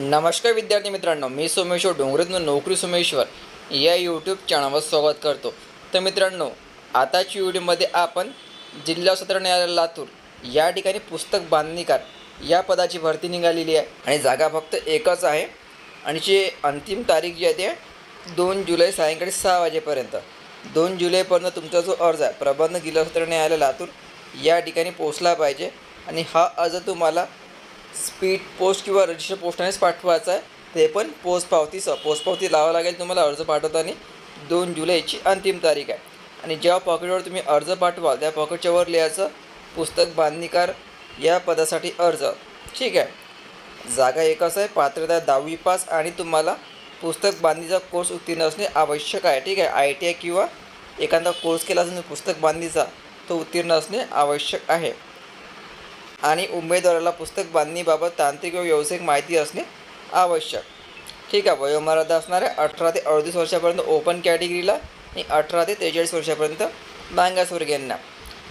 नमस्कार विद्यार्थी मित्रांनो, मी सोमेश्वर डोंगरेतून नोकरी सोमेश्वर या यूट्यूब चॅनलवर स्वागत करतो। तर मित्रांनो, आताच्या व्हिडिओमध्ये आपण जिल्हा सत्र न्यायालय लातूर या ठिकाणी पुस्तक बांधणीकार या पदाची भरती निघालेली आहे आणि जागा फक्त एकच आहे आणि जी अंतिम तारीख जी आहे ते 2 जुलै सायंकाळी 6 वाजेपर्यंत 2 जुलैपर्यंत तुमचा जो अर्ज आहे प्रबंध जिल्हा सत्र न्यायालय लातूर या ठिकाणी पोहोचला पाहिजे आणि हा अर्ज तुम्हाला स्पीड पोस्ट किंवा रजिस्टर पोस्टानेच पाठवायचा आहे। ते पण पोस्ट पावती लावावं लागेल तुम्हाला अर्ज पाठवताना। 2 जुलैची अंतिम तारीख आहे आणि ज्या पॉकेटवर तुम्ही अर्ज पाठवाल त्या पॉकेटच्या वर लिहायचं पुस्तक बांधणीकार या पदासाठी अर्ज। ठीक आहे, जागा एकच आहे, पात्रता 10वी पास आणि तुम्हाला पुस्तक बांधणीचा कोर्स उत्तीर्ण असणे आवश्यक आहे। ठीक आहे, ITI किंवा एखादा कोर्स केला असेल पुस्तक बांधणीचा तो उत्तीर्ण असणे आवश्यक आहे आणि उमेदवाराला पुस्तक बांधणीबाबत तांत्रिक व व्यावसायिक माहिती असणे आवश्यक। ठीक आहे, वयोमर्यादा असणार आहे 18 ते 38 वर्षापर्यंत ओपन कॅटेगरीला आणि 18 ते 43 वर्षापर्यंत मागासवर्गीयांना।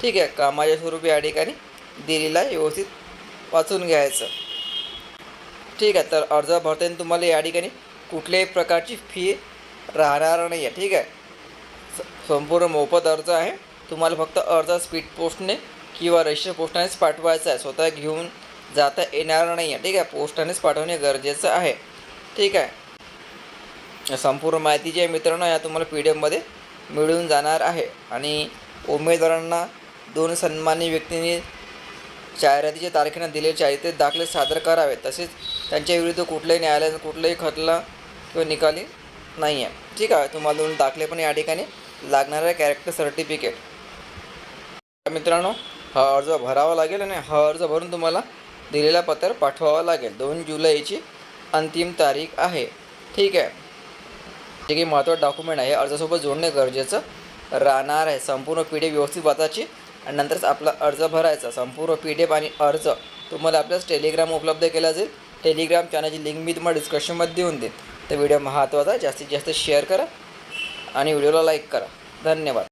ठीक आहे, कामाचे स्वरूप या ठिकाणी दिलेलं आहे, व्यवस्थित वाचून घ्यायचं। ठीक आहे, तर अर्ज भरताना तुम्हाला या ठिकाणी कुठल्याही प्रकारची फी राहणार नाही आहे। ठीक आहे, संपूर्ण मोफत अर्ज आहे, तुम्हाला फक्त अर्ज स्पीड पोस्टने किंवा रजिस्टर पोस्टानेच पाठवायचा आहे, स्वतः घेऊन जाता येणार नाही आहे। ठीक आहे, पोस्टानेच पाठवणे गरजेचं आहे। ठीक आहे, संपूर्ण माहिती जी आहे मित्रांनो या तुम्हाला PDF मिळून जाणार आहे आणि उमेदवारांना 2 सन्मानी व्यक्तींनी जाहिरातीच्या तारखेला दिलेले चारित्र्य दाखले सादर करावे, तसेच त्यांच्या विरुद्ध कुठल्याही न्यायालयात कुठलाही खटला किंवा निकाली नाही आहे। ठीक आहे, तुम्हाला 2 दाखले पण या ठिकाणी लागणार आहे, कॅरेक्टर सर्टिफिकेट। मित्रांनो, हा अर्ज भरावा लागेल आणि हा अर्ज भरून तुम्हाला दिलेला पत्र पाठवावा लागेल। 2 जुलैची अंतिम तारीख आहे। ठीक आहे, जे काही महत्त्वाचं डॉक्युमेंट आहे अर्जासोबत जोडणे गरजेचं राहणार आहे। संपूर्ण PDF व्यवस्थित वाचायची आणि नंतरच आपला अर्ज भरायचा। संपूर्ण PDF आणि अर्ज तुम्हाला आपल्याच टेलिग्राम उपलब्ध केला जाईल। टेलिग्राम चॅनलची लिंक मी तुम्हाला डिस्क्रिप्शनमध्ये देऊन देईन। तर व्हिडिओ महत्त्वाचा जास्तीत जास्त शेअर करा आणि व्हिडिओला लाईक करा। धन्यवाद।